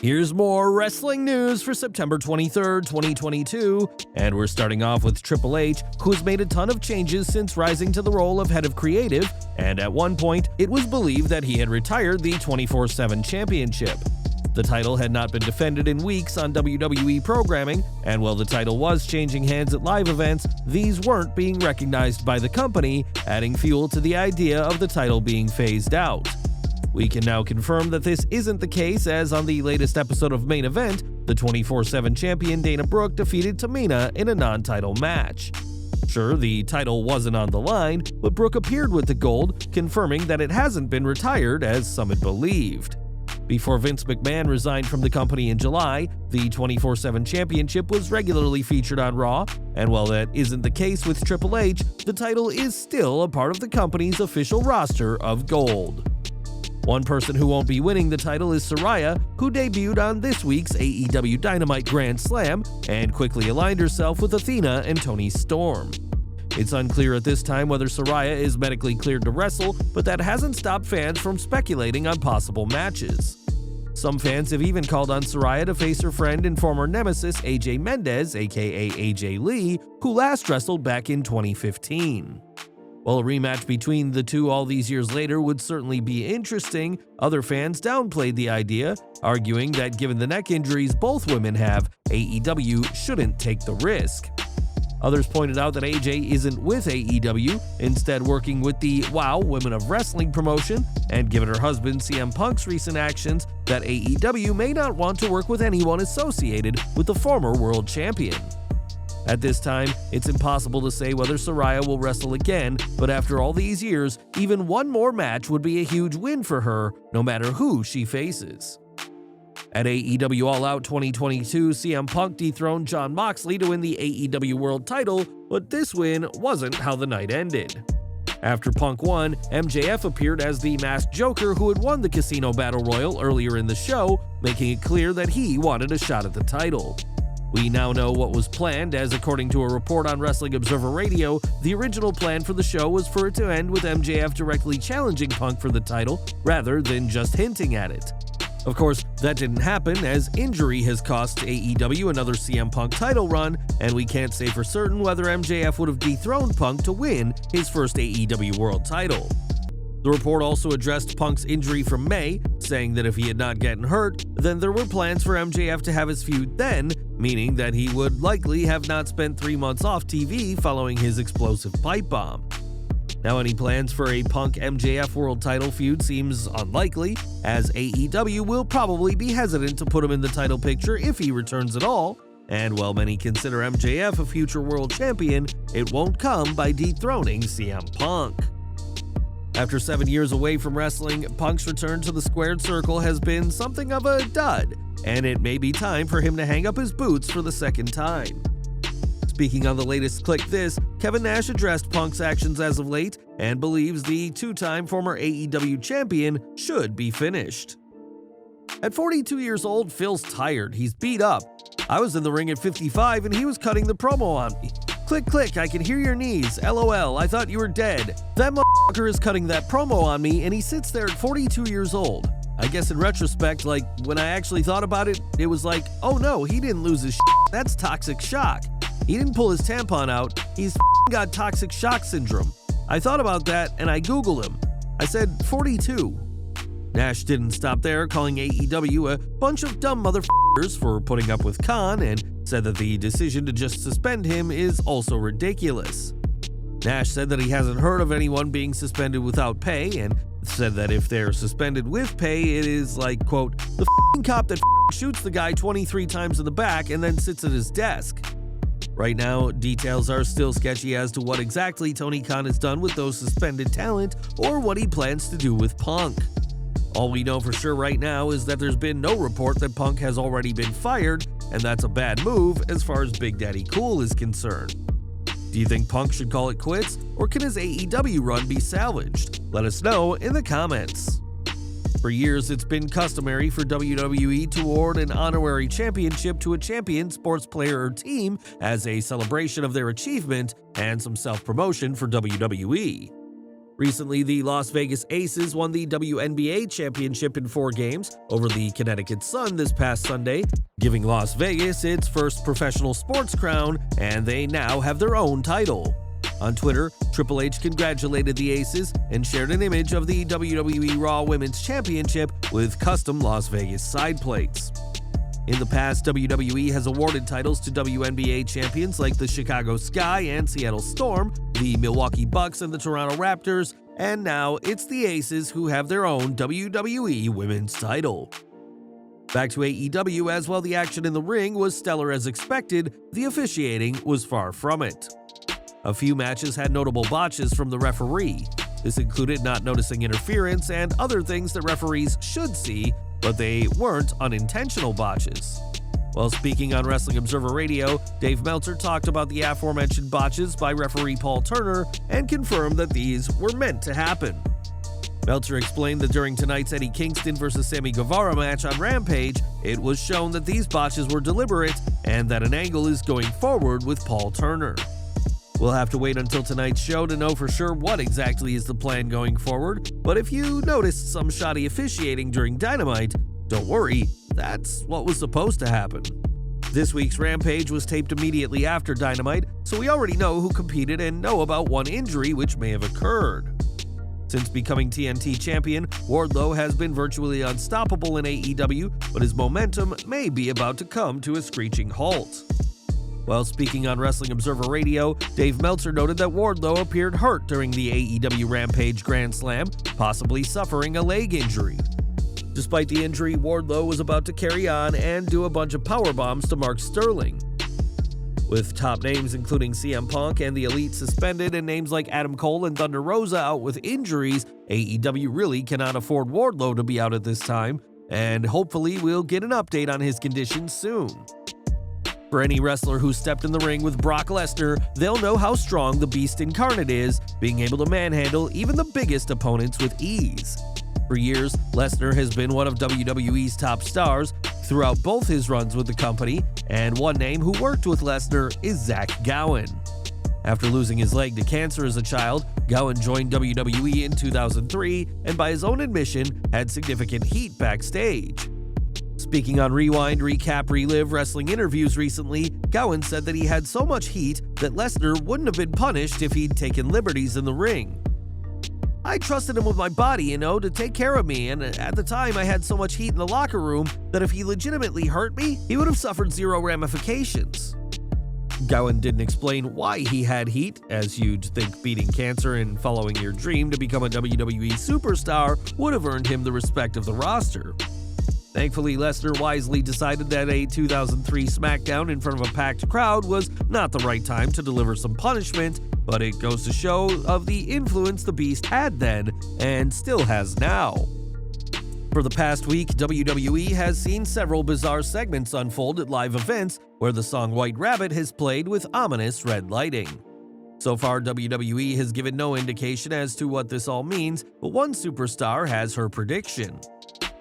Here's more wrestling news for September 23rd, 2022, and we're starting off with Triple H, who has made a ton of changes since rising to the role of head of creative, and at one point, it was believed that he had retired the 24/7 championship. The title had not been defended in weeks on WWE programming, and while the title was changing hands at live events, these weren't being recognized by the company, adding fuel to the idea of the title being phased out. We can now confirm that this isn't the case, as on the latest episode of Main Event, the 24/7 champion Dana Brooke defeated Tamina in a non-title match. Sure, the title wasn't on the line, but Brooke appeared with the gold, confirming that it hasn't been retired as some had believed. Before Vince McMahon resigned from the company in July, the 24/7 championship was regularly featured on Raw, and while that isn't the case with Triple H, the title is still a part of the company's official roster of gold. One person who won't be winning the title is Saraya, who debuted on this week's AEW Dynamite Grand Slam and quickly aligned herself with Athena and Toni Storm. It's unclear at this time whether Saraya is medically cleared to wrestle, but that hasn't stopped fans from speculating on possible matches. Some fans have even called on Saraya to face her friend and former nemesis AJ Mendez, aka AJ Lee, who last wrestled back in 2015. While a rematch between the two all these years later would certainly be interesting, other fans downplayed the idea, arguing that given the neck injuries both women have, AEW shouldn't take the risk. Others pointed out that AJ isn't with AEW, instead working with the WOW Women of Wrestling promotion, and given her husband CM Punk's recent actions, that AEW may not want to work with anyone associated with the former world champion. At this time, it's impossible to say whether Saraya will wrestle again, but after all these years, even one more match would be a huge win for her, no matter who she faces. At AEW All Out 2022, CM Punk dethroned Jon Moxley to win the AEW World title, but this win wasn't how the night ended. After Punk won, MJF appeared as the masked Joker who had won the Casino Battle Royal earlier in the show, making it clear that he wanted a shot at the title. We now know what was planned, as according to a report on Wrestling Observer Radio, the original plan for the show was for it to end with MJF directly challenging Punk for the title, rather than just hinting at it. Of course, that didn't happen, as injury has cost AEW another CM Punk title run, and we can't say for certain whether MJF would have dethroned Punk to win his first AEW World title. The report also addressed Punk's injury from May, saying that if he had not gotten hurt, then there were plans for MJF to have his feud then, meaning that he would likely have not spent 3 months off TV following his explosive pipe bomb. Now, any plans for a Punk-MJF World title feud seems unlikely, as AEW will probably be hesitant to put him in the title picture if he returns at all, and while many consider MJF a future world champion, it won't come by dethroning CM Punk. After 7 years away from wrestling, Punk's return to the squared circle has been something of a dud, and it may be time for him to hang up his boots for the second time. Speaking on the latest Click This, Kevin Nash addressed Punk's actions as of late and believes the two-time former AEW champion should be finished. At 42 years old, Phil's tired. He's beat up. I was in the ring at 55 and he was cutting the promo on me. Click, click, I can hear your knees. LOL, I thought you were dead. That motherfucker is cutting that promo on me and he sits there at 42 years old. I guess in retrospect, like, when I actually thought about it, it was like, oh no, he didn't lose his shit. That's toxic shock. He didn't pull his tampon out. He's got toxic shock syndrome. I thought about that and I Googled him. I said 42. Nash didn't stop there, calling AEW a bunch of dumb motherfuckers for putting up with Khan, and said that the decision to just suspend him is also ridiculous. Nash said that he hasn't heard of anyone being suspended without pay, and said that if they're suspended with pay, it is like, quote, the cop that shoots the guy 23 times in the back and then sits at his desk. Right now, details are still sketchy as to what exactly Tony Khan has done with those suspended talent or what he plans to do with Punk. All we know for sure right now is that there's been no report that Punk has already been fired, and that's a bad move as far as Big Daddy Cool is concerned. Do you think Punk should call it quits, or can his AEW run be salvaged? Let us know in the comments. For years, it's been customary for WWE to award an honorary championship to a champion, sports player, or team as a celebration of their achievement and some self-promotion for WWE. Recently, the Las Vegas Aces won the WNBA championship in 4 games over the Connecticut Sun this past Sunday, giving Las Vegas its first professional sports crown, and they now have their own title. On Twitter, Triple H congratulated the Aces and shared an image of the WWE Raw Women's Championship with custom Las Vegas side plates. In the past, WWE has awarded titles to WNBA champions like the Chicago Sky and Seattle Storm, the Milwaukee Bucks and the Toronto Raptors, and now it's the Aces who have their own WWE Women's title. Back to AEW, as while the action in the ring was stellar as expected, the officiating was far from it. A few matches had notable botches from the referee. This included not noticing interference and other things that referees should see, but they weren't unintentional botches. While speaking on Wrestling Observer Radio, Dave Meltzer talked about the aforementioned botches by referee Paul Turner and confirmed that these were meant to happen. Meltzer explained that during tonight's Eddie Kingston vs. Sammy Guevara match on Rampage, it was shown that these botches were deliberate and that an angle is going forward with Paul Turner. We'll have to wait until tonight's show to know for sure what exactly is the plan going forward, but if you noticed some shoddy officiating during Dynamite, don't worry, that's what was supposed to happen. This week's Rampage was taped immediately after Dynamite, so we already know who competed and know about one injury which may have occurred. Since becoming TNT champion, Wardlow has been virtually unstoppable in AEW, but his momentum may be about to come to a screeching halt. While speaking on Wrestling Observer Radio, Dave Meltzer noted that Wardlow appeared hurt during the AEW Rampage Grand Slam, possibly suffering a leg injury. Despite the injury, Wardlow was about to carry on and do a bunch of powerbombs to Mark Sterling. With top names including CM Punk and The Elite suspended and names like Adam Cole and Thunder Rosa out with injuries, AEW really cannot afford Wardlow to be out at this time, and hopefully we'll get an update on his condition soon. For any wrestler who stepped in the ring with Brock Lesnar, they'll know how strong the Beast Incarnate is, being able to manhandle even the biggest opponents with ease. For years, Lesnar has been one of WWE's top stars throughout both his runs with the company, and one name who worked with Lesnar is Zach Gowen. After losing his leg to cancer as a child, Gowen joined WWE in 2003 and by his own admission had significant heat backstage. Speaking on Rewind, Recap, Relive wrestling interviews recently, Gowen said that he had so much heat that Lesnar wouldn't have been punished if he'd taken liberties in the ring. I trusted him with my body, to take care of me, and at the time I had so much heat in the locker room that if he legitimately hurt me, he would have suffered zero ramifications. Gowen didn't explain why he had heat, as you'd think beating cancer and following your dream to become a WWE superstar would have earned him the respect of the roster. Thankfully, Lesnar wisely decided that a 2003 SmackDown in front of a packed crowd was not the right time to deliver some punishment, but it goes to show of the influence the Beast had then and still has now. For the past week, WWE has seen several bizarre segments unfold at live events where the song White Rabbit has played with ominous red lighting. So far, WWE has given no indication as to what this all means, but one superstar has her prediction.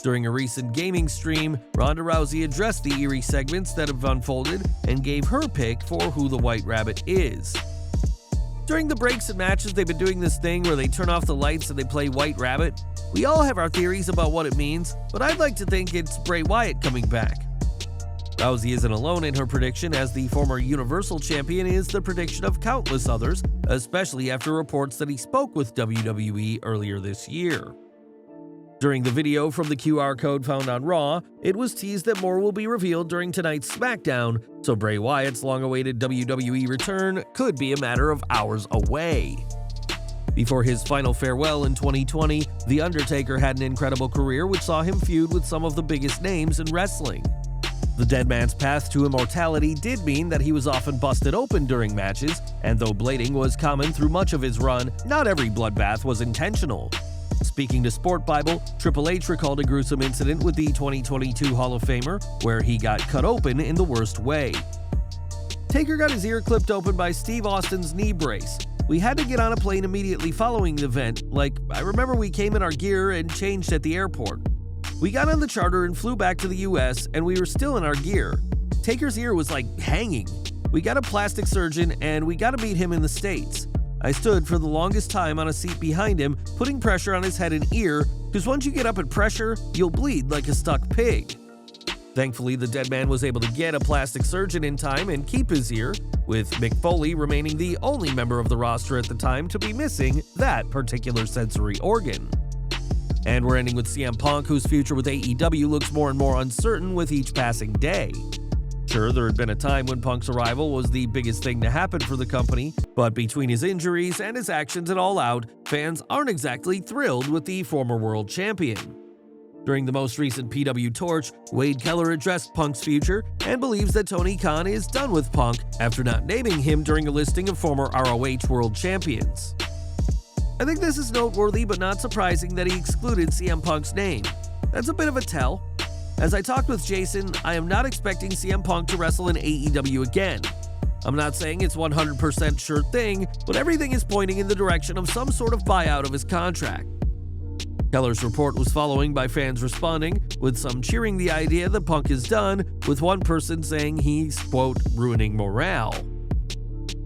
During a recent gaming stream, Ronda Rousey addressed the eerie segments that have unfolded and gave her pick for who the White Rabbit is. During the breaks and matches, they've been doing this thing where they turn off the lights and they play White Rabbit. We all have our theories about what it means, but I'd like to think it's Bray Wyatt coming back. Rousey isn't alone in her prediction, as the former Universal Champion is the prediction of countless others, especially after reports that he spoke with WWE earlier this year. During the video from the QR code found on Raw, it was teased that more will be revealed during tonight's SmackDown, so Bray Wyatt's long-awaited WWE return could be a matter of hours away. Before his final farewell in 2020, The Undertaker had an incredible career which saw him feud with some of the biggest names in wrestling. The dead man's path to immortality did mean that he was often busted open during matches, and though blading was common through much of his run, not every bloodbath was intentional. Speaking to Sport Bible, Triple H recalled a gruesome incident with the 2022 Hall of Famer, where he got cut open in the worst way. Taker got his ear clipped open by Steve Austin's knee brace. We had to get on a plane immediately following the event, I remember we came in our gear and changed at the airport. We got on the charter and flew back to the US, and we were still in our gear. Taker's ear was hanging. We got a plastic surgeon, and we got to meet him in the States. I stood for the longest time on a seat behind him, putting pressure on his head and ear, because once you get up at pressure, you'll bleed like a stuck pig. Thankfully, the dead man was able to get a plastic surgeon in time and keep his ear, with Mick Foley remaining the only member of the roster at the time to be missing that particular sensory organ. And we're ending with CM Punk, whose future with AEW looks more and more uncertain with each passing day. Sure, there had been a time when Punk's arrival was the biggest thing to happen for the company, but between his injuries and his actions at All Out, fans aren't exactly thrilled with the former world champion. During the most recent PW Torch, Wade Keller addressed Punk's future and believes that Tony Khan is done with Punk after not naming him during a listing of former ROH world champions. I think this is noteworthy but not surprising that he excluded CM Punk's name. That's a bit of a tell. As I talked with Jason, I am not expecting CM Punk to wrestle in AEW again. I'm not saying it's 100% sure thing, but everything is pointing in the direction of some sort of buyout of his contract. Keller's report was following by fans responding, with some cheering the idea that Punk is done, with one person saying he's, quote, ruining morale.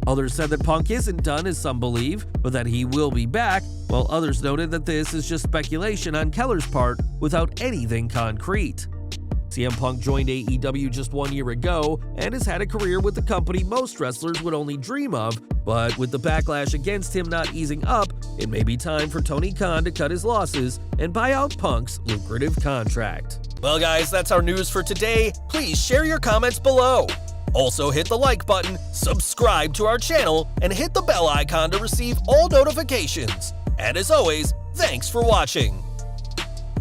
Others said that Punk isn't done, as some believe, but that he will be back, while others noted that this is just speculation on Keller's part without anything concrete. CM Punk joined AEW just 1 year ago and has had a career with the company most wrestlers would only dream of, but with the backlash against him not easing up, it may be time for Tony Khan to cut his losses and buy out Punk's lucrative contract. Well guys, that's our news for today. Please share your comments below. Also hit the like button, subscribe to our channel, and hit the bell icon to receive all notifications. And as always, thanks for watching.